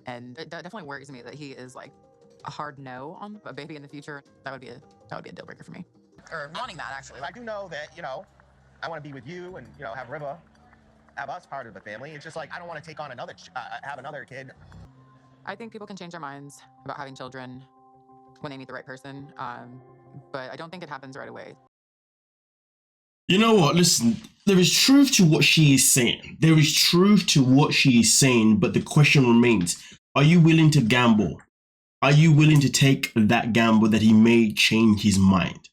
And it definitely worries me that he is like a hard no on a baby in the future. That would be a deal breaker for me. Or wanting that, actually. I do know that, I want to be with you and, have Riva, have us part of the family. It's just like, I don't want to take on have another kid. I think people can change their minds about having children when they meet the right person. But I don't think it happens right away. You know what? Listen, there is truth to what she is saying. There is truth to what she is saying, but the question remains, are you willing to gamble? Are you willing to take that gamble that he may change his mind?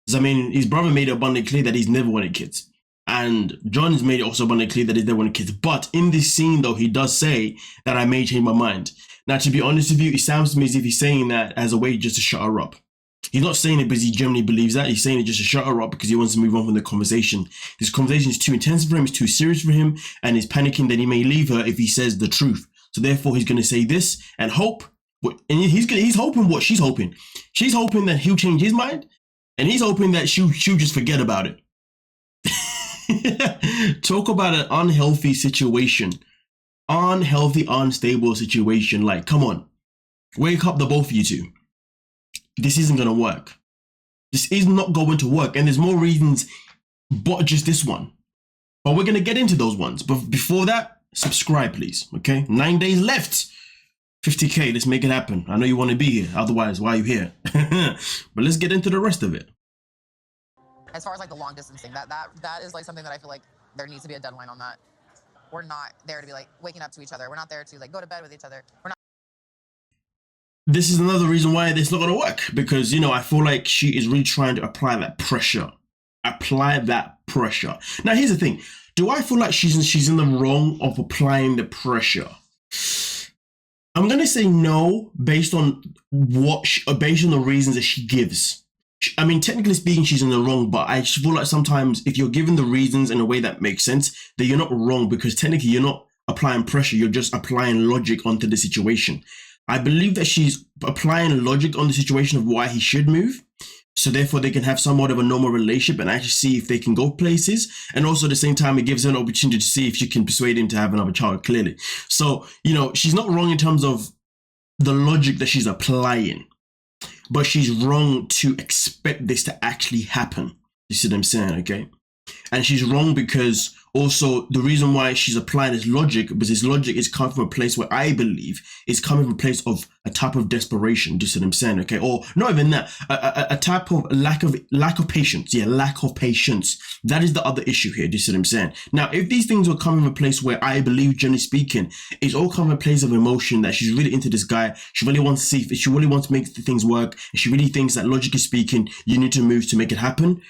Because, I mean, his brother made it abundantly clear that he's never wanted kids. And John's made it also abundantly clear that he's never wanted kids. But in this scene, though, he does say that I may change my mind. Now, to be honest with you, it sounds to me as if he's saying that as a way just to shut her up. He's not saying it because he genuinely believes that. He's saying it just to shut her up because he wants to move on from the conversation. This conversation is too intense for him, it's too serious for him, and he's panicking that he may leave her if he says the truth. So therefore, he's going to say this and hope. And he's hoping what she's hoping. She's hoping that he'll change his mind, and he's hoping that she'll just forget about it. Talk about an unhealthy situation. Unhealthy, unstable situation. Like, come on. Wake up, the both of you two. This isn't going to work. This is not going to work. And there's more reasons but just this one. But we're going to get into those ones. But before that, subscribe, please. Okay? 9 days left. 50K. Let's make it happen. I know you want to be here. Otherwise, why are you here? But let's get into the rest of it. As far as like the long distance thing, that is like something that I feel like there needs to be a deadline on that. We're not there to be like waking up to each other. We're not there to like go to bed with each other. We're not. This is another reason why it's not going to work, because, I feel like she is really trying to apply that pressure. Apply that pressure. Now, here's the thing. Do I feel like she's in the wrong of applying the pressure? I'm going to say no, based on based on the reasons that she gives. I mean, technically speaking, she's in the wrong, but I feel like sometimes if you're given the reasons in a way that makes sense, then you're not wrong, because technically you're not applying pressure. You're just applying logic onto the situation. I believe that she's applying logic on the situation of why he should move. So therefore they can have somewhat of a normal relationship and actually see if they can go places. And also at the same time, it gives her an opportunity to see if she can persuade him to have another child, clearly. So, she's not wrong in terms of the logic that she's applying, but she's wrong to expect this to actually happen. You see what I'm saying? Okay. And she's wrong because also the reason why she's applying this logic, because this logic is coming from a place where I believe it's coming from a place of a type of desperation. Do you see what I'm saying? Okay. Or not even that, a type of lack of patience. Yeah, lack of patience. That is the other issue here. Do you see what I'm saying? Now, if these things were coming from a place where I believe, generally speaking, it's all coming from a place of emotion, that she's really into this guy. She really wants to see if she really wants to make things work. And she really thinks that, logically speaking, you need to move to make it happen.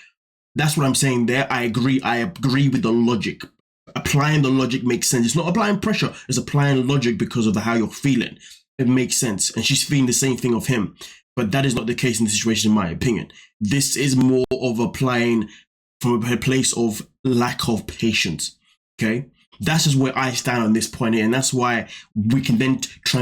That's what I'm saying there. I agree with the logic. Applying the logic makes sense. It's not applying pressure. It's applying logic because of how you're feeling. It makes sense. And she's feeling the same thing of him. But that is not the case in the situation, in my opinion. This is more of applying from a place of lack of patience. Okay? That's just where I stand on this point here. And that's why we can then try.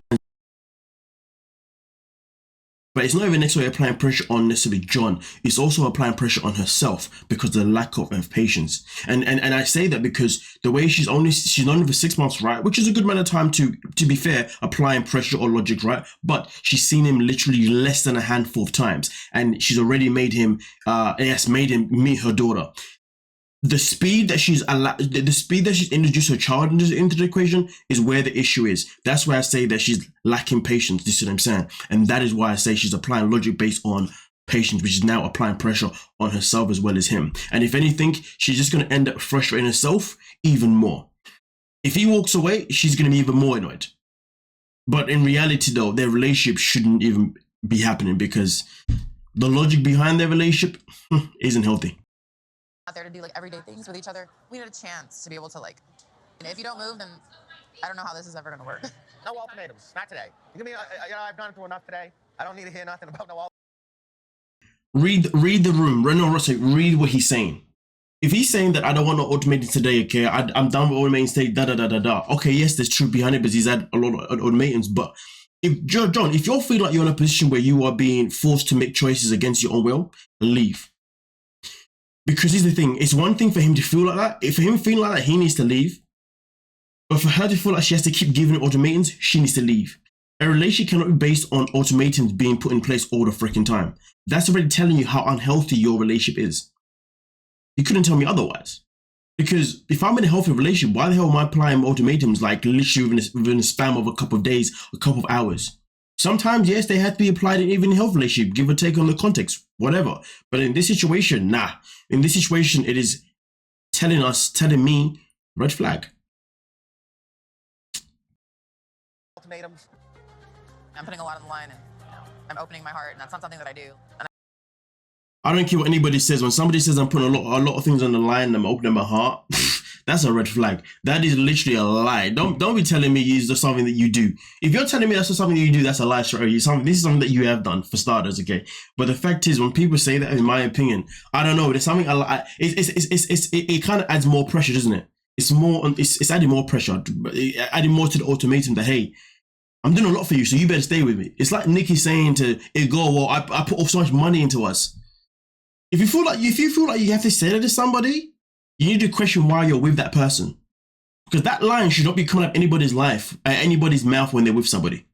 But it's not even necessarily applying pressure on necessarily John. It's also applying pressure on herself because of the lack of patience. And I say that because the way she's only for 6 months, right? Which is a good amount of time to be fair, applying pressure or logic, right? But she's seen him literally less than a handful of times. And she's already made him meet her daughter. The speed that she's introduced her child into the equation is where the issue is. That's why I say that she's lacking patience. This is what I'm saying. And that is why I say she's applying logic based on patience, which is now applying pressure on herself as well as him. And if anything, she's just going to end up frustrating herself even more. If he walks away, she's going to be even more annoyed. But in reality, though, their relationship shouldn't even be happening because the logic behind their relationship isn't healthy. Out there to do like everyday things with each other. We need a chance to be able to like, if you don't move, then I don't know how this is ever going to work. No ultimatums, not today. You give me, I've gone through enough today. I don't need to hear nothing about no ultimatums. Read the room. Read what he's saying. If he's saying that I don't want no ultimatums today, okay, I'm done with ultimatums today, da. Okay, yes, there's truth behind it because he's had a lot of ultimatums, but if John, if you feel like you're in a position where you are being forced to make choices against your own will, leave. Because here's the thing, it's one thing for him to feel like that. If for him feeling like that, he needs to leave. But for her to feel like she has to keep giving ultimatums, she needs to leave. A relationship cannot be based on ultimatums being put in place all the freaking time. That's already telling you how unhealthy your relationship is. You couldn't tell me otherwise. Because if I'm in a healthy relationship, why the hell am I applying ultimatums like literally within a span of a couple of days, a couple of hours? Sometimes, yes, they have to be applied in even a healthy relationship, give or take on the context, whatever. But in this situation, nah. In this situation, it is telling me, red flag. Ultimatums. I'm putting a lot on the line, and I'm opening my heart, and that's not something that I do. And I don't care what anybody says. When somebody says I'm putting a lot of things on the line and I'm opening my heart, that's a red flag. That is literally a lie. Don't be telling me it's just something that you do. If you're telling me that's just something that you do, that's a lie straight away. This is something that you have done for starters, okay? But the fact is, when people say that, in my opinion, I don't know. There's something it kind of adds more pressure, doesn't it? It's adding more pressure, adding more to the ultimatum that, hey, I'm doing a lot for you, so you better stay with me. It's like Nikki saying to Igor, well, I put so much money into us. If you feel like you have to say that to somebody, you need to question why you're with that person. Because that line should not be coming up anybody's life, anybody's mouth when they're with somebody.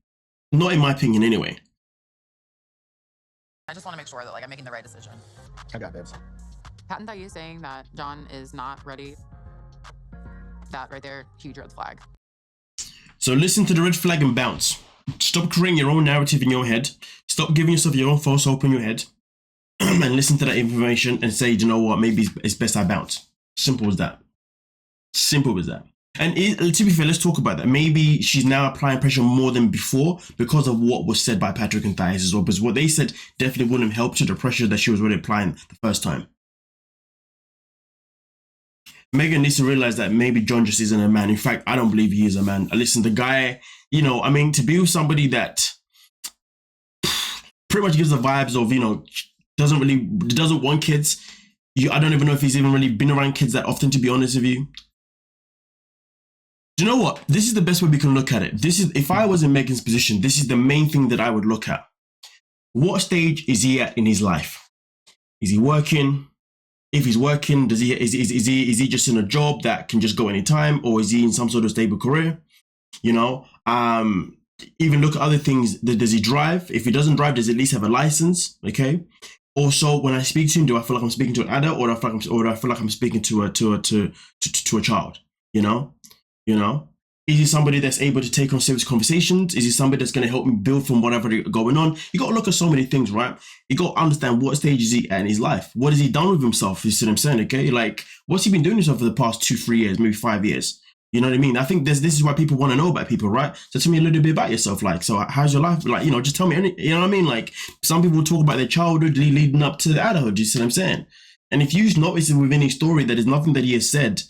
Not in my opinion, anyway. I just want to make sure that I'm making the right decision. I got this. Patent that you saying that John is not ready, that right there, huge red flag. So listen to the red flag and bounce. Stop creating your own narrative in your head. Stop giving yourself your own false hope in your head. And listen to that information and say, you know what, maybe it's best I bounce. Simple as that. Simple as that. And to be fair, let's talk about that. Maybe she's now applying pressure more than before because of what was said by Patrick and Thais as well. Because what they said definitely wouldn't have helped to the pressure that she was already applying the first time. Meghan needs to realize that maybe John just isn't a man. In fact, I don't believe he is a man. Listen, the guy, to be with somebody that pretty much gives the vibes of, doesn't want kids. I don't even know if he's even really been around kids that often, to be honest with you. Do you know what? This is the best way we can look at it. If I was in Meghan's position, this is the main thing that I would look at. What stage is he at in his life? Is he working? If he's working, is he just in a job that can just go anytime, or is he in some sort of stable career? Even look at other things. Does he drive? If he doesn't drive, does he at least have a license? Okay. Also, when I speak to him, do I feel like I'm speaking to an adult, or do I feel like I'm speaking to a child? Is he somebody that's able to take on serious conversations? Is he somebody that's going to help me build from whatever going on? You got to look at so many things, right? You got to understand what stage is he at in his life. What has he done with himself? You see what I'm saying? Okay, what's he been doing himself for the past 2-3 years, maybe 5 years? You know what I mean? I think this is why people want to know about people, right? So tell me a little bit about yourself. So how's your life? Just tell me you know what I mean? Some people talk about their childhood leading up to adulthood. You see what I'm saying? And if you notice within his story that there's nothing that he has said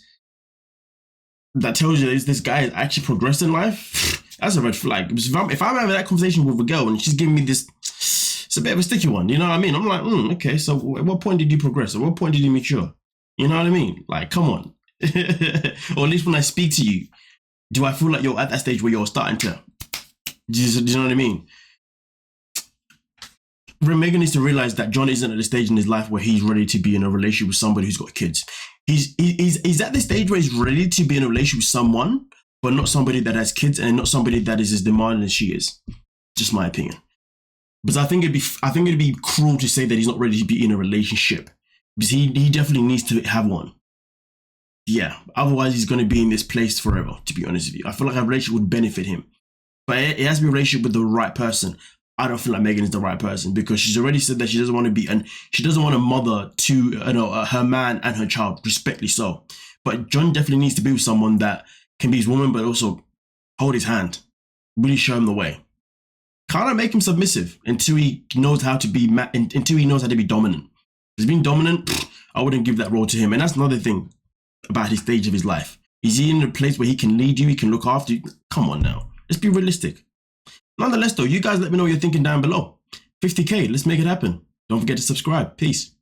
that tells you that this guy has actually progressed in life, that's a red flag. If I'm having that conversation with a girl and she's giving me this, it's a bit of a sticky one. You know what I mean? I'm like, okay, so at what point did you progress? At what point did you mature? You know what I mean? Come on. Or at least when I speak to you, do I feel like you're at that stage where you're starting to, do you know what I mean? Meghan needs to realize that John isn't at the stage in his life where he's ready to be in a relationship with somebody who's got kids. He's at the stage where he's ready to be in a relationship with someone, but not somebody that has kids and not somebody that is as demanding as she is. Just my opinion. Because I think it'd be cruel to say that he's not ready to be in a relationship, because he definitely needs to have one. Yeah, otherwise he's going to be in this place forever, to be honest with you. I feel like a relationship would benefit him. But it has to be a relationship with the right person. I don't feel like Meghan is the right person, because she's already said that she doesn't want to be, and she doesn't want a mother to her man and her child, respectfully so. But John definitely needs to be with someone that can be his woman, but also hold his hand, really show him the way. Kind of make him submissive until he knows how to be dominant. If he's being dominant, I wouldn't give that role to him. And that's another thing about his stage of his life. Is he in a place where he can lead you, he can look after you? Come on now, let's be realistic. Nonetheless though, you guys let me know what you're thinking down below. 50K, let's make it happen. Don't forget to subscribe. Peace.